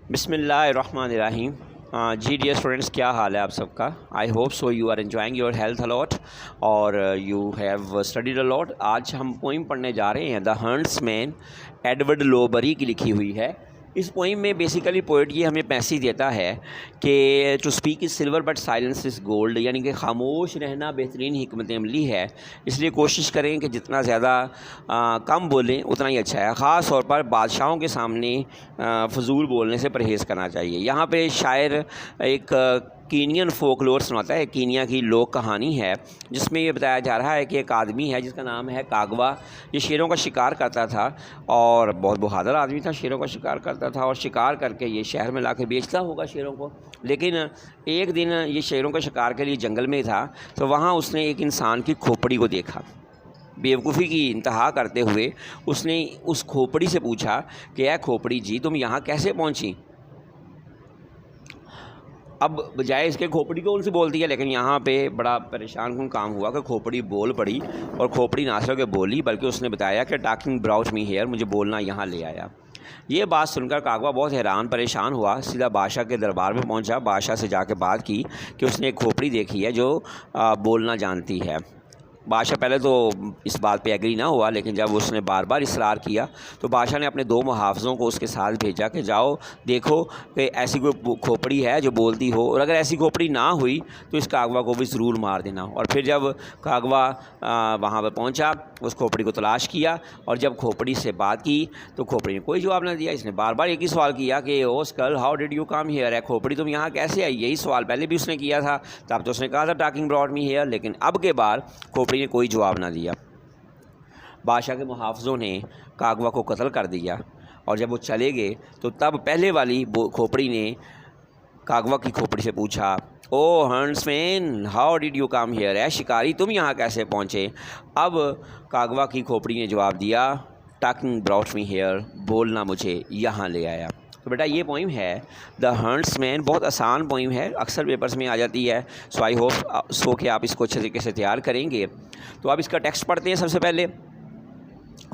बिस्मिल्लाहिर्रहमानिर्रहीम। जी dear students, क्या हाल है आप सबका। I hope so you are enjoying your health a lot और यू हैव स्टडीड अलॉट। आज हम पोइम पढ़ने जा रहे हैं द हंट्समैन, एडवर्ड लोबरी की लिखी हुई है। इस पोइम में बेसिकली पोइट ये हमें मैसेज देता है कि to speak is silver but silence is gold, यानी कि खामोश रहना बेहतरीन हिकमत अमली है। इसलिए कोशिश करें कि जितना ज़्यादा कम बोलें उतना ही अच्छा है। ख़ास तौर पर बादशाहों के सामने फजूल बोलने से परहेज़ करना चाहिए। यहाँ पे शायर एक कीनियन फोकलोर सुनाता है। कीनिया की लोक कहानी है जिसमें ये बताया जा रहा है कि एक आदमी है जिसका नाम है कागवा। ये शेरों का शिकार करता था और बहुत बहादुर आदमी था। शेरों का शिकार करता था और शिकार करके ये शहर में लाके बेचता होगा शेरों को। लेकिन एक दिन ये शेरों के शिकार के लिए जंगल में था तो वहाँ उसने एक इंसान की खोपड़ी को देखा। बेवकूफ़ी की इंतहा करते हुए उसने उस खोपड़ी से पूछा कि ऐ खोपड़ी जी, तुम यहाँ कैसे पहुँची। अब बजाय इसके खोपड़ी को उनसे बोलती है, लेकिन यहाँ पे बड़ा परेशान कुन काम हुआ कि खोपड़ी बोल पड़ी। और खोपड़ी ना सिर्फ बोली बल्कि उसने बताया कि टॉकिंग ब्राउट मी हेयर, मुझे बोलना यहाँ ले आया। ये बात सुनकर कागवा बहुत हैरान परेशान हुआ। सीधा बादशाह के दरबार में पहुँचा। बादशाह से जाके बात की कि उसने एक खोपड़ी देखी है जो बोलना जानती है। बादशाह पहले तो इस बात पे एग्री ना हुआ, लेकिन जब उसने बार बार इसरार किया तो बादशाह ने अपने 2 मुहाफ़िज़ों को उसके साथ भेजा कि जाओ देखो कि ऐसी कोई खोपड़ी है जो बोलती हो, और अगर ऐसी खोपड़ी ना हुई तो इस कागवा को भी ज़रूर मार देना। और फिर जब कागवा वहाँ पर पहुँचा, उस खोपड़ी को तलाश किया और जब खोपड़ी से बात की तो खोपड़ी ने कोई जवाब ना दिया। इसने बार बार एक ही सवाल किया कि O skull, how did you come here, है खोपड़ी तुम यहाँ कैसे आई। यही सवाल पहले भी उसने किया था, तब तो उसने कहा था टॉकिंग ब्रॉट मी हियर, लेकिन अब के बार खोपड़ी ने कोई जवाब ना दिया। बादशाह के मुहाफ़िज़ों ने कागवा को कत्ल कर दिया और जब वो चले गए तो तब पहले वाली खोपड़ी ने कागवा की खोपड़ी से पूछा, O huntsman, how did you come here, है शिकारी तुम यहाँ कैसे पहुँचे। अब कागवा की खोपड़ी ने जवाब दिया, टॉकिंग ब्रॉट मी हियर, बोलना मुझे यहाँ ले आया। तो बेटा ये पोइम है द हंट्समैन। बहुत आसान पोइम है, अक्सर पेपर्स में आ जाती है। सो आई होप सो कि आप इसको अच्छे तरीके से तैयार करेंगे। तो आप इसका टेक्स्ट पढ़ते हैं। सबसे पहले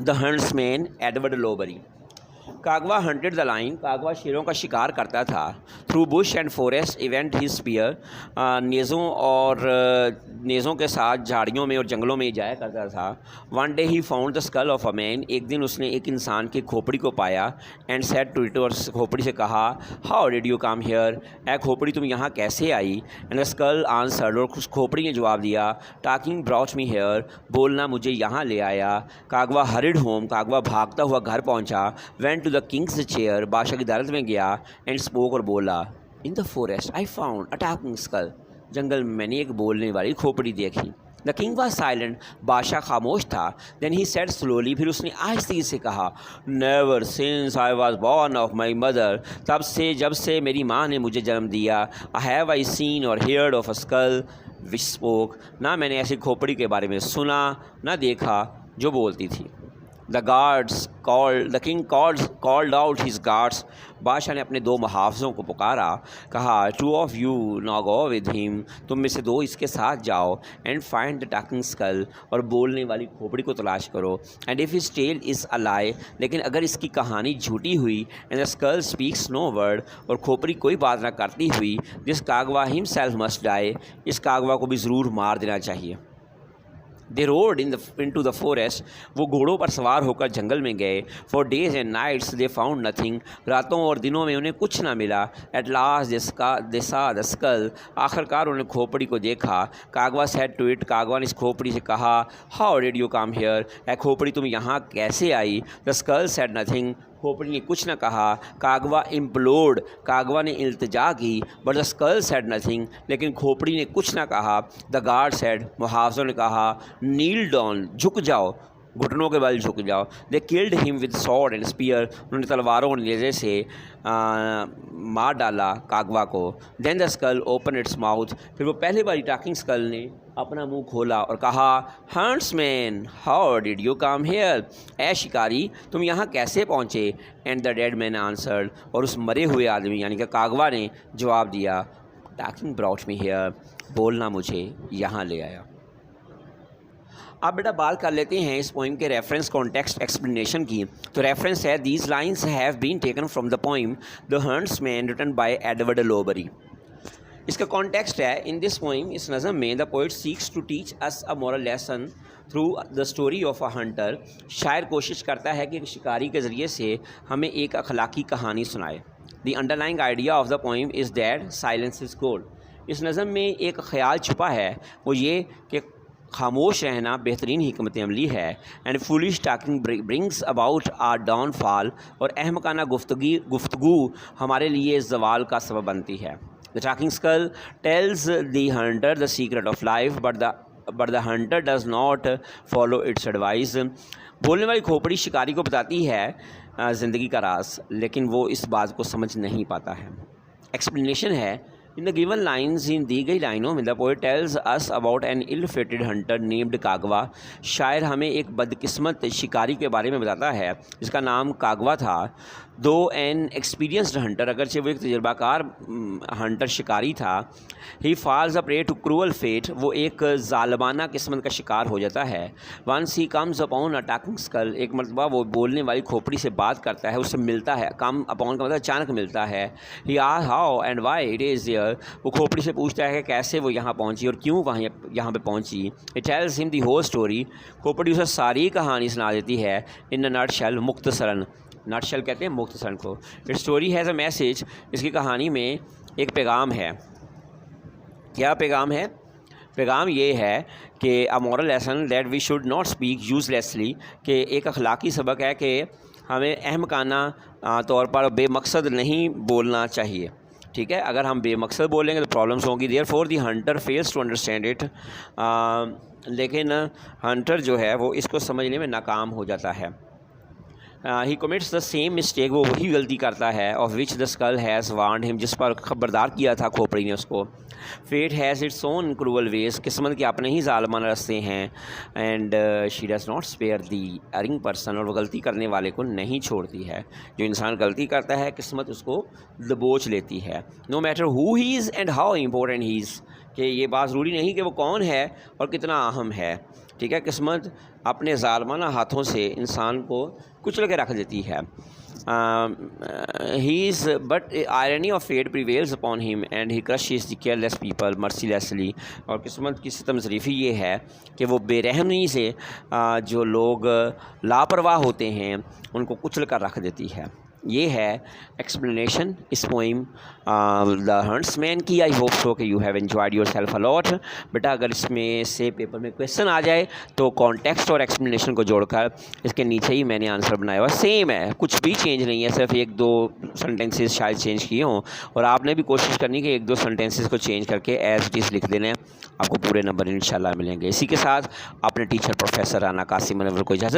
the huntsman, Edward Lowbury. Kagwa hunted the lion, Kagwa शेरों का शिकार करता था। Through bush and forest went he spear, नेज़ों और नेज़ों के साथ झाड़ियों में और जंगलों में जाया करता था। One day he found the skull of a man, एक दिन उसने एक इंसान की खोपड़ी को पाया। एंड सेड टू इट, और खोपड़ी से कहा, how did you come here, ए खोपड़ी तुम यहाँ कैसे आई। एंड द स्कल आंसर्ड, और खोपड़ी ने जवाब दिया, टॉकिंग ब्रॉट मी हियर, बोलना मुझे यहाँ ले आया। कागवा हरिड होम, कागवा भागता हुआ घर पहुँचा। Went to the king's chair, बादशाह की अदालत में गया। एंड स्पोक, और बोला, in the forest I found a talking skull, जंगल में मैंने एक बोलने वाली खोपड़ी देखी। द किंग वॉज साइलेंट, बादशाह खामोश था। देन ही सेड स्लोली, फिर उसने आहिस्ते से कहा, never since I was born of my mother, तब से जब से मेरी माँ ने मुझे जन्म दिया। आई हैव आई सीन और heard of a skull which spoke, ना मैंने ऐसी खोपड़ी के बारे में सुना ना देखा जो बोलती थी। The king called out his guards, बादशाह ने अपने 2 मुहाफ़िज़ों को पुकारा, कहा, 2 of you now go with him, तुम में से 2 इसके साथ जाओ। And find the talking skull, और बोलने वाली खोपड़ी को तलाश करो। And if his tale is a lie, लेकिन अगर इसकी कहानी झूठी हुई, and the skull speaks no word, और खोपड़ी कोई बात ना करती हुई, दिस कागवा हिमसेल्फ मस्ट डाई, इस कागवा को भी ज़रूर मार देना चाहिए। दे रोड into the forest, वो घोड़ों पर सवार होकर जंगल में गए। For days and nights they found nothing, रातों और दिनों में उन्हें कुछ ना मिला। एट लास्ट दे सा द स्कल, आखिरकार उन्हें खोपड़ी को देखा। Kagwa said to it, Kagwa ने इस खोपड़ी से कहा, how did you come here, ए खोपड़ी तुम यहाँ कैसे आई। द स्कल सेड नथिंग, खोपड़ी ने कुछ न कहा। कागवा इम्प्लोर्ड, कागवा ने इल्तिजा की। But the skull said nothing, लेकिन खोपड़ी ने कुछ न कहा। द गार्ड सेड, मुहाफ़िज़ों ने कहा, नील डाउन, झुक जाओ, घुटनों के बल झुक जाओ। They killed him with sword and spear, उन्होंने तलवारों और नेज़े से मार डाला कागवा को। Then the skull open its mouth, फिर वो पहली बारी टॉकिंग स्कल ने अपना मुंह खोला और कहा, huntsman, how did you come here, ए शिकारी तुम यहाँ कैसे पहुँचे। And the dead man answered, और उस मरे हुए आदमी यानी कि कागवा ने जवाब दिया, टॉकिंग ब्रॉट मी हियर, बोलना मुझे यहाँ ले आया। अब बेटा बात कर लेते हैं इस पोइम के रेफरेंस कॉन्टेक्स्ट एक्सप्लेनेशन की। तो रेफरेंस है these lines have been taken from the poem the huntsman written by Edward Lowbury. इसका कॉन्टेक्स्ट है इन दिस पोइम, इस नज़म में the poet seeks to teach us a moral lesson through the story of a hunter. शायर कोशिश करता है कि एक शिकारी के ज़रिए से हमें एक अखलाकी कहानी सुनाए। The underlying idea of the poem is that silence is gold. इस नज़म में एक ख्याल छुपा है, वो ये कि खामोश रहना बेहतरीन हिकमत अमली है। And foolish talking brings about our downfall. और अहमकाना गुफ्तगू हमारे लिए जवाल का सबब बनती है। The talking skull tells the hunter the secret of life but the hunter does not follow its advice. बोलने वाली खोपड़ी शिकारी को बताती है ज़िंदगी का राज, लेकिन वो इस बात को समझ नहीं पाता है। एक्सप्लेनेशन है इन द गिवन लाइन्स, इन दी गई लाइनों में the poet tells us about an ill fated hunter named Kagwa. शायर हमें एक बदकिस्मत शिकारी के बारे में बताता है जिसका नाम कागवा था। दो एन एक्सपीरियंसड हंटर, अगरचे वो एक तजुर्बाकार हंटर शिकारी था, he falls a prey to cruel fate, वो एक ज़ालमाना किस्मत का शिकार हो जाता है। Once he comes upon a talking skull, एक मरतबा वो बोलने वाली खोपड़ी से बात करता है, उससे मिलता है। कम अपॉन का मतलब अचानक मिलता है। ही asks how and why it is here, वो खोपड़ी से पूछता है कि कैसे वो यहाँ पहुँची और क्यों वहाँ यहाँ पे पहुँची। It tells him the whole story, खोपड़ी उसे सारी कहानी सुना देती है। इन अ नटशेल, मुख्तसरन, नटशेल कहते हैं मुख्तसरन को। It story has a message, इसकी कहानी में एक पैगाम है। क्या पैगाम है? पैगाम ये है कि a moral lesson that we should not speak uselessly, कि एक अखलाकी सबक है कि हमें अहमकाना तौर पर बेमकसद नहीं बोलना चाहिए। ठीक है, अगर हम बेमकसद बोलेंगे तो प्रॉब्लम्स होंगी। Therefore the hunter fails to understand it, लेकिन हंटर जो है वो इसको समझने में नाकाम हो जाता है। He commits the same mistake, वो वही गलती करता है of which the skull has warned him, जिस पर खबरदार किया था खोपड़ी ने उसको। Fate has its own cruel ways, किस्मत के अपने ही ज़ालमाना रास्ते हैं। And she does not spare the erring person, और वो गलती करने वाले को नहीं छोड़ती है। जो इंसान गलती करता है किस्मत उसको दबोच लेती है। No matter who he is and how important he is, कि ये बात ज़रूरी नहीं कि वो कौन है और कितना अहम है। ठीक है, किस्मत अपने ज़ालमाना हाथों से इंसान को कुचल के रख देती है। He is but irony of fate prevails upon him and he crushes the careless people mercilessly. और किस्मत की सितम ज़रीफ़ी ये है कि वो बेरहमी से जो लोग लापरवाह होते हैं उनको कुचल कर रख देती है। ये है एक्सप्लेनेशन इस पोइम द हंट्समैन की। आई होप सो कि you have enjoyed yourself a lot. बेटा अगर इसमें से पेपर में क्वेश्चन आ जाए तो कॉन्टेक्स्ट और एक्सप्लेनेशन को जोड़कर इसके नीचे ही मैंने आंसर बनाया हुआ सेम है, कुछ भी चेंज नहीं है, सिर्फ एक दो सेंटेंसेस शायद चेंज किए हों। और आपने भी कोशिश करनी कि एक दो सेंटेंसेस को चेंज करके एज इट इज़ लिख देने, आपको पूरे नंबर इंशाल्लाह मिलेंगे। इसी के साथ अपने टीचर प्रोफेसर राना कासिम मनव्वर को इजाज़त